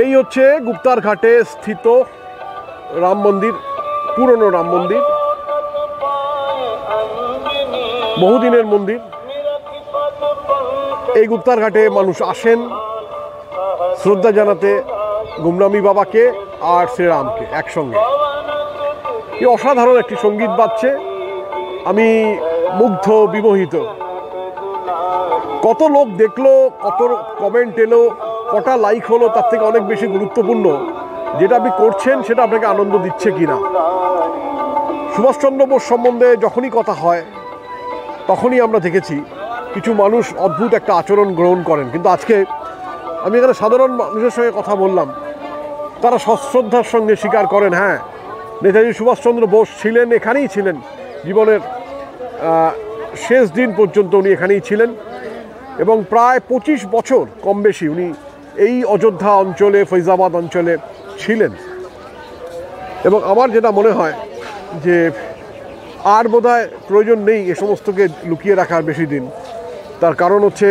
এই হচ্ছে গুপ্তার ঘাটে স্থিত রাম মন্দির, পুরনো রাম মন্দির, বহুদিনের মন্দির। এই গুপ্তার ঘাটে মানুষ আসেন শ্রদ্ধা জানাতে গুমনামি বাবাকে আর শ্রীরামকে একসঙ্গে। এই অসাধারণ একটি সঙ্গীত বাজছে, আমি মুগ্ধ, বিমোহিত। কত লোক দেখলো, কত কমেন্ট এলো, কটা লাইক হলো, তার থেকে অনেক বেশি গুরুত্বপূর্ণ যেটা আপনি করছেন সেটা আপনাকে আনন্দ দিচ্ছে কিনা। সুভাষচন্দ্র বোস সম্বন্ধে যখনই কথা হয় তখনই আমরা দেখেছি কিছু মানুষ অদ্ভুত একটা আচরণ গ্রহণ করেন, কিন্তু আজকে আমি এখানে সাধারণ মানুষের সঙ্গে কথা বললাম, তারা সশ্রদ্ধার সঙ্গে স্বীকার করেন হ্যাঁ, নেতাজি সুভাষচন্দ্র বোস ছিলেন, এখানেই ছিলেন, জীবনের শেষ দিন পর্যন্ত উনি এখানেই ছিলেন এবং প্রায় 25 বছর কম বেশি উনি এই অযোধ্যা অঞ্চলে, ফৈজাবাদ অঞ্চলে ছিলেন। এবং আমার যেটা মনে হয় যে আর বোধহয় প্রয়োজন নেই এ সমস্তকে লুকিয়ে রাখার বেশি দিন। তার কারণ হচ্ছে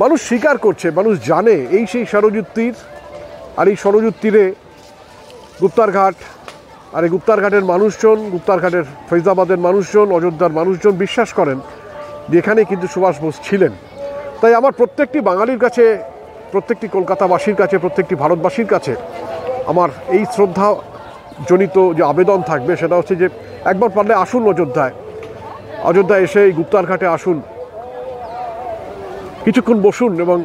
মানুষ স্বীকার করছে, মানুষ জানে এই সেই সরযূর তীর, আর এই সরযূর তীরে গুপ্তার ঘাট, আর এই গুপ্তার ঘাটের মানুষজন, গুপ্তার ঘাটের ফৈজাবাদের মানুষজন, অযোধ্যার মানুষজন বিশ্বাস করেন যে এখানে কিন্তু সুভাষ বোস ছিলেন। তাই আমার প্রত্যেকটি বাঙালির কাছে, প্রত্যেকটি কলকাতাবাসীর কাছে, প্রত্যেকটি ভারতবাসীর কাছে আমার এই শ্রদ্ধাজনিত যে আবেদন থাকবে সেটা হচ্ছে যে একবার পারলে আসুন অযোধ্যায় এসে এই গুপ্তার ঘাটে আসুন, কিছুক্ষণ বসুন এবং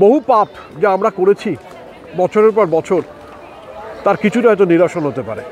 বহু পাপ যা আমরা করেছি বছরের পর বছর তার কিছুটা হয়তো নিরসন হতে পারে।